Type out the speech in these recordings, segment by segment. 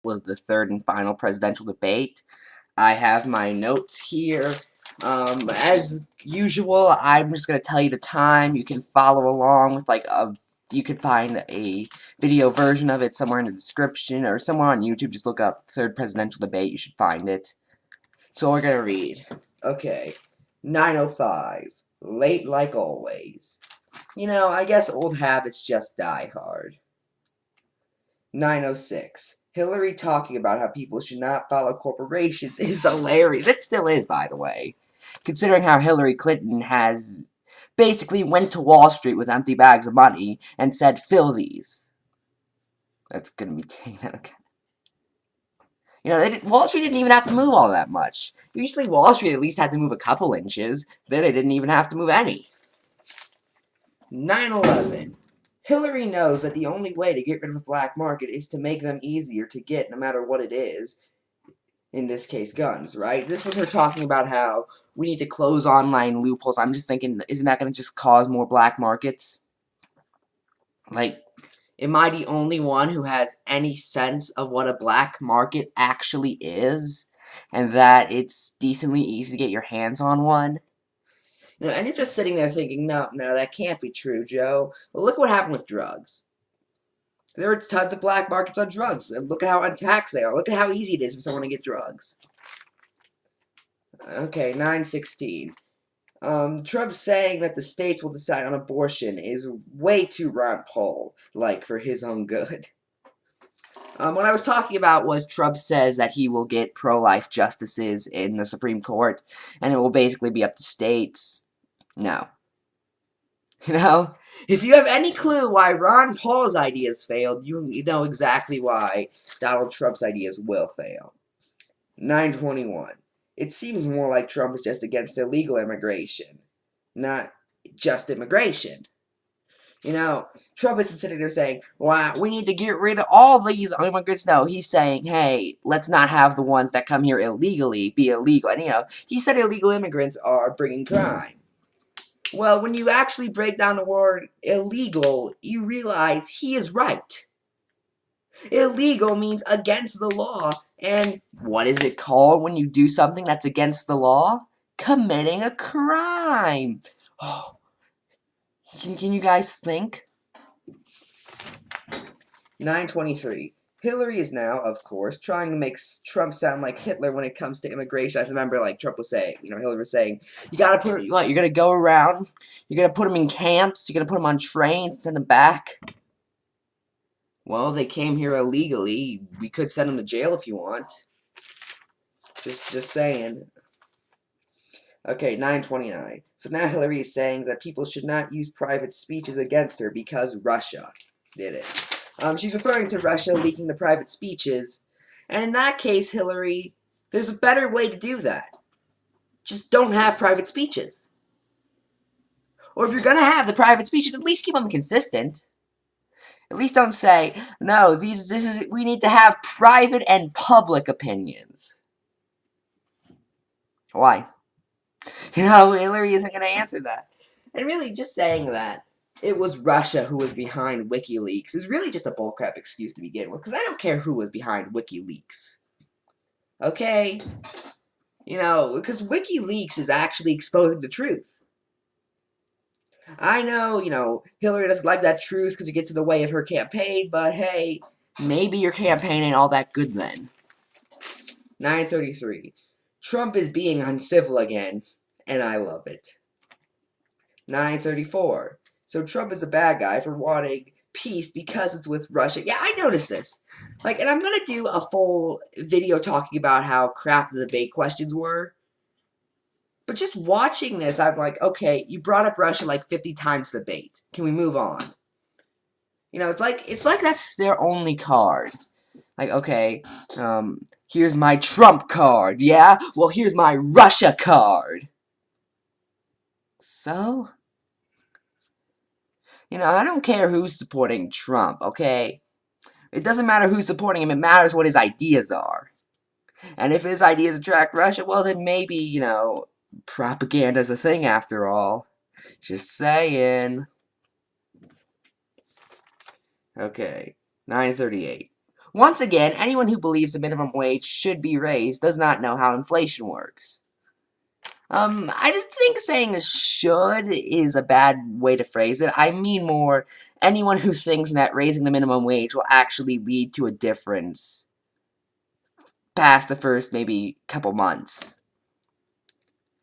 was the third and final presidential debate. I have my notes here. As usual, I'm just going to tell you the time. You can follow along with, like, you can find a video version of it somewhere in the description, or somewhere on YouTube. Just look up third presidential debate. You should find it. So we're going to read. Okay. 9:05. Late like always. You know, I guess old habits just die hard. 9:06. Hillary talking about how people should not follow corporations is hilarious. It still is, by the way. Considering how Hillary Clinton has basically went to Wall Street with empty bags of money and said, fill these. That's gonna be taken again. You know, Wall Street didn't even have to move all that much. Usually Wall Street at least had to move a couple inches. Then they didn't even have to move any. 9/11. Hillary knows that the only way to get rid of a black market is to make them easier to get no matter what it is. In this case, guns, right? This was her talking about how we need to close online loopholes. I'm just thinking, isn't that going to just cause more black markets? Like, am I the only one who has any sense of what a black market actually is? And that it's decently easy to get your hands on one? You know, and you're just sitting there thinking, no, that can't be true, Joe. Well, look what happened with drugs. There are tons of black markets on drugs, and look at how untaxed they are. Look at how easy it is for someone to get drugs. Okay, 9/16. Trump saying that the states will decide on abortion is way too Ron Paul-like for his own good. What I was talking about was Trump says that he will get pro-life justices in the Supreme Court, and it will basically be up to states. No. You know? If you have any clue why Ron Paul's ideas failed, you know exactly why Donald Trump's ideas will fail. 9/21. It seems more like Trump is just against illegal immigration, not just immigration. You know, Trump isn't sitting there saying, wow, we need to get rid of all these immigrants. No, he's saying, hey, let's not have the ones that come here illegally be illegal. And, you know, he said illegal immigrants are bringing crime. Well, when you actually break down the word illegal, you realize he is right. Illegal means against the law. And what is it called when you do something that's against the law? Committing a crime. Oh, can you guys think? 9/23. Hillary is now, of course, trying to make Trump sound like Hitler when it comes to immigration. I remember, like, Trump was saying, you know, Hillary was saying, you gotta put, what, you're gonna go around, you're gonna put them in camps, you're gonna put them on trains, send them back. Well, they came here illegally. We could send them to jail if you want. Just saying. Okay, 9/29. So now Hillary is saying that people should not use private speeches against her because Russia did it. She's referring to Russia leaking the private speeches. And in that case, Hillary, there's a better way to do that. Just don't have private speeches. Or if you're going to have the private speeches, at least keep them consistent. At least don't say, no, we need to have private and public opinions. Why? You know, Hillary isn't going to answer that. And really, just saying that it was Russia who was behind WikiLeaks is really just a bullcrap excuse to begin with, because I don't care who was behind WikiLeaks. Okay? You know, because WikiLeaks is actually exposing the truth. I know, you know, Hillary doesn't like that truth because it gets in the way of her campaign, but hey, maybe your campaign ain't all that good then. 9/33. Trump is being uncivil again, and I love it. 9/34. So Trump is a bad guy for wanting peace because it's with Russia. Yeah, I noticed this. Like, and I'm gonna do a full video talking about how crap the debate questions were. But just watching this, I'm like, okay, you brought up Russia like 50 times debate. Can we move on? You know, it's like that's their only card. Like, okay, here's my Trump card, yeah? Well, here's my Russia card. So? You know, I don't care who's supporting Trump, okay? It doesn't matter who's supporting him, it matters what his ideas are. And if his ideas attract Russia, well then maybe, you know, propaganda's a thing after all. Just saying. Okay, 9/38. Once again, anyone who believes the minimum wage should be raised does not know how inflation works. I just think saying should is a bad way to phrase it. I mean more, anyone who thinks that raising the minimum wage will actually lead to a difference past the first maybe couple months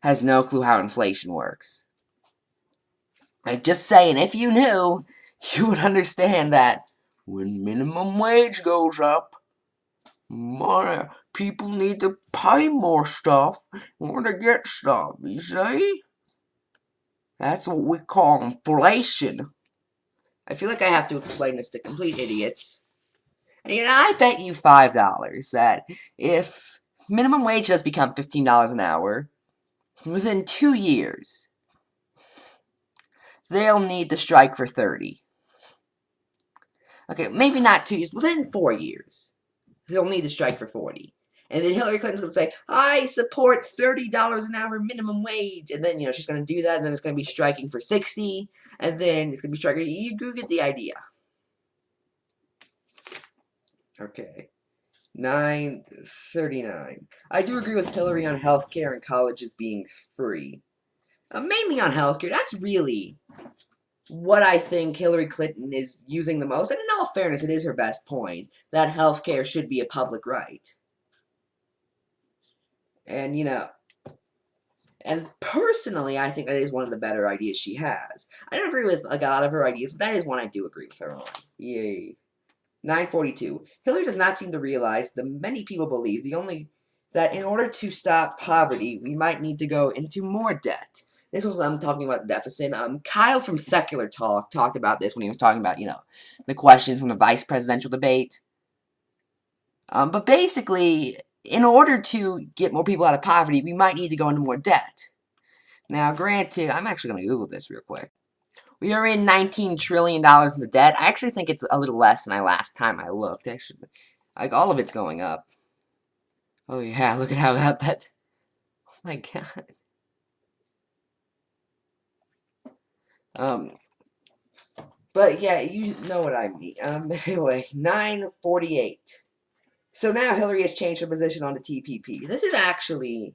has no clue how inflation works. Just saying, if you knew, you would understand that when minimum wage goes up, more people need to pay more stuff in order to get stuff, you see? That's what we call inflation. I feel like I have to explain this to complete idiots. And I bet you $5 that if minimum wage does become $15 an hour, within 2 years, they'll need to strike for 30. Okay, maybe not 2 years, within 4 years, they'll need to strike for 40. And then Hillary Clinton's going to say, I support $30 an hour minimum wage. And then, she's going to do that, and then it's going to be striking for 60. And then it's going to be striking. You get the idea. Okay. 939. I do agree with Hillary on healthcare and colleges being free. Mainly on healthcare. That's really what I think Hillary Clinton is using the most. And in all fairness, it is her best point, that healthcare should be a public right. And, and personally, I think that is one of the better ideas she has. I don't agree with a lot of her ideas, but that is one I do agree with her on. Yay. 942. Hillary does not seem to realize that many people believe that in order to stop poverty, we might need to go into more debt. This was I'm talking about deficit. Kyle from Secular Talk talked about this when he was talking about, the questions from the vice presidential debate. But basically, in order to get more people out of poverty, we might need to go into more debt. Now, granted, I'm actually going to Google this real quick. We are in $19 trillion in the debt. I actually think it's a little less than last time I looked. Actually, like, all of it's going up. Oh, yeah, look at how that... Oh, my God. But, yeah, you know what I mean. Anyway, 948. So now Hillary has changed her position on the TPP. This is actually...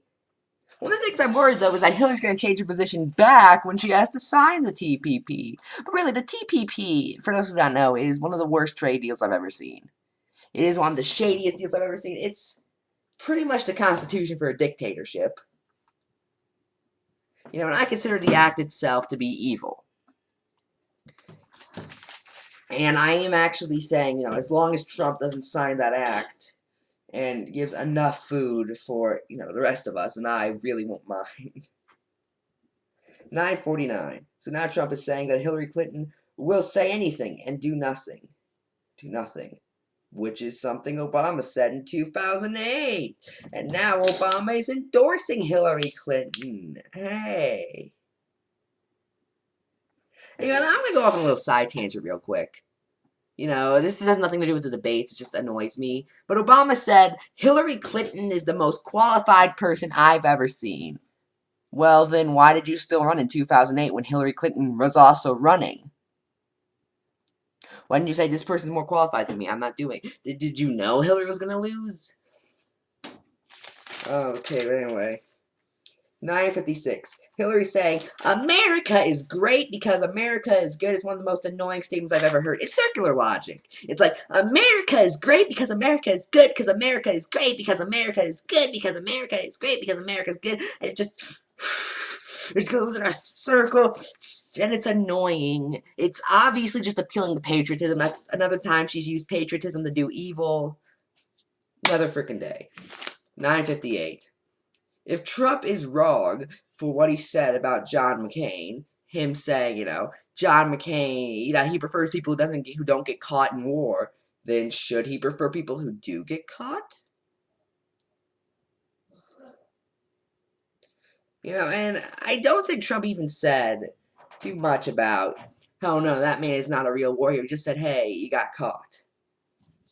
One of the things I'm worried, though, is that Hillary's going to change her position back when she has to sign the TPP. But really, the TPP, for those who don't know, is one of the worst trade deals I've ever seen. It is one of the shadiest deals I've ever seen. It's pretty much the constitution for a dictatorship. And I consider the act itself to be evil. And I am actually saying, as long as Trump doesn't sign that act and gives enough food for, the rest of us, and I really won't mind. 949. So now Trump is saying that Hillary Clinton will say anything and do nothing. Do nothing. Which is something Obama said in 2008. And now Obama is endorsing Hillary Clinton. Hey. I'm going to go off on a little side tangent real quick. This has nothing to do with the debates. It just annoys me. But Obama said, Hillary Clinton is the most qualified person I've ever seen. Well, then why did you still run in 2008 when Hillary Clinton was also running? Why didn't you say this person's more qualified than me? I'm not doing it. Did you know Hillary was going to lose? Okay, but anyway. 956. Hillary saying, America is great because America is good is one of the most annoying statements I've ever heard. It's circular logic. It's like, America is great because America is good because America is great because America is good because America is great because America is good. And it just... It goes in a circle, and it's annoying. It's obviously just appealing to patriotism. That's another time she's used patriotism to do evil. Another freaking day. 958. If Trump is wrong for what he said about John McCain, him saying, John McCain, he prefers people who don't get caught in war, then should he prefer people who do get caught? And I don't think Trump even said too much about, oh no, that man is not a real warrior. He just said, hey, you got caught.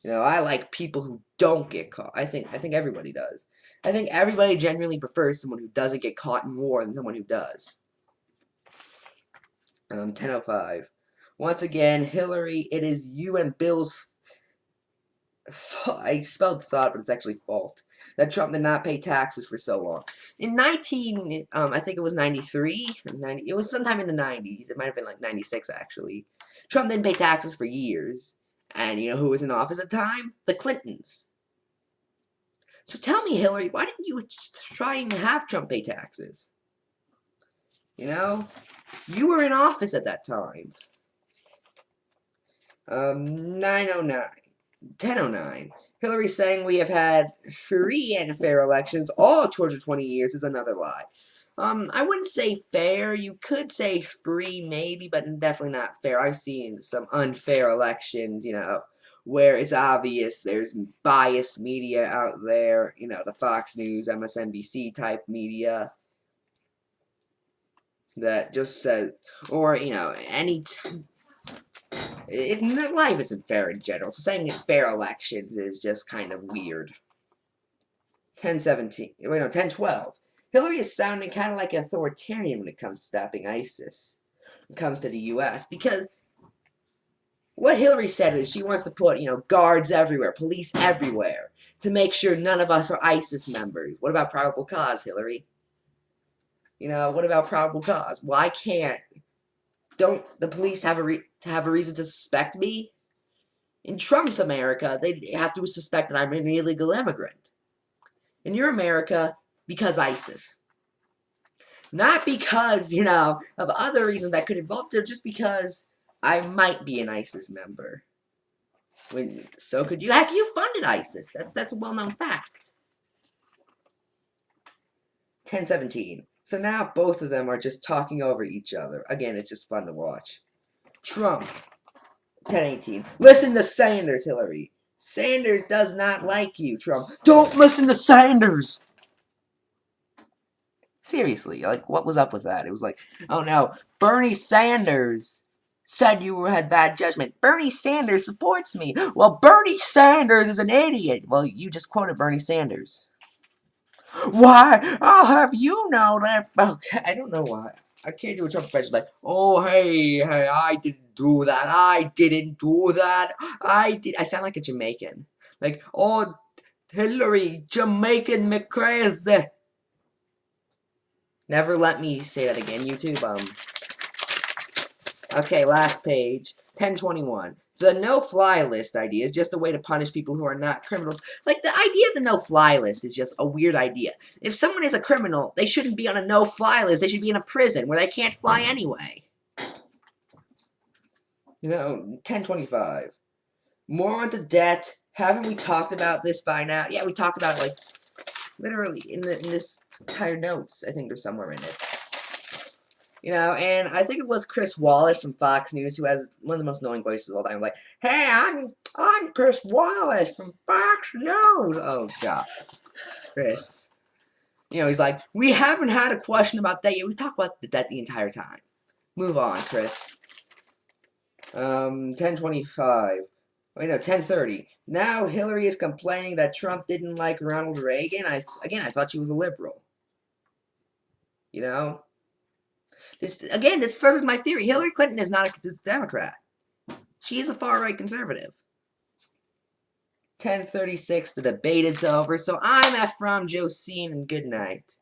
I like people who don't get caught. I think everybody does. I think everybody genuinely prefers someone who doesn't get caught in war than someone who does. 10:05. Once again, Hillary, it is you and Bill's... I spelled thought, but it's actually fault. That Trump did not pay taxes for so long. In I think it was 93 or 90. It was sometime in the 90s. It might have been like 96 actually. Trump didn't pay taxes for years, and you know who was in office at the time? The Clintons. So tell me, Hillary, why didn't you just try and have Trump pay taxes? You know, you were in office at that time. 909. 1009. Hillary saying we have had free and fair elections all 220 years is another lie. I wouldn't say fair. You could say free, maybe, but definitely not fair. I've seen some unfair elections, you know, where it's obvious there's biased media out there, you know, the Fox News, MSNBC type media that just says, or, you know, life isn't fair in general, so saying fair elections is just kind of weird. 1017. Wait, no, 1012. Hillary is sounding kind of like an authoritarian when it comes to stopping ISIS. When it comes to the U.S. Because what Hillary said is she wants to put, you know, guards everywhere, police everywhere, to make sure none of us are ISIS members. What about probable cause, Hillary? You know, what about probable cause? Why don't the police have a reason to suspect me? In Trump's America, they have to suspect that I'm an illegal immigrant. In your America, because ISIS. Not because, you know, of other reasons that could involve there, just because I might be an ISIS member. So could you. Heck, you funded ISIS. That's a well-known fact. 1017. So now both of them are just talking over each other. Again, it's just fun to watch. Trump. 1018. Listen to Sanders, Hillary. Sanders does not like you, Trump. Don't listen to Sanders! Seriously, like, what was up with that? It was like, oh no, Bernie Sanders said you had bad judgment. Bernie Sanders supports me. Well, Bernie Sanders is an idiot. Well, you just quoted Bernie Sanders. Why? I'll have you know that. Okay, I don't know why. I can't do a Trump impression like, oh, hey, I didn't do that. I didn't do that. I sound like a Jamaican. Like, oh, Hillary, Jamaican McCrazy. Never let me say that again, YouTube. Okay, last page. 1021. The no-fly list idea is just a way to punish people who are not criminals. Like, the idea of the no-fly list is just a weird idea. If someone is a criminal, they shouldn't be on a no-fly list. They should be in a prison where they can't fly anyway. You know, 1025. More on the debt. Haven't we talked about this by now? Yeah, we talked about it, like, literally in this entire notes. I think there's somewhere in it. You know, and I think it was Chris Wallace from Fox News who has one of the most annoying voices of all time. Like, hey, I'm Chris Wallace from Fox News. Oh God, Chris. You know, he's like, we haven't had a question about that yet. We talked about the debt the entire time. Move on, Chris. 1025. Wait, no, 1030. Now Hillary is complaining that Trump didn't like Ronald Reagan. I thought she was a liberal. You know? This furthers my theory. Hillary Clinton is not a Democrat. She is a far-right conservative. 1036, the debate is over, so I'm Ephrom, Josine, and good night.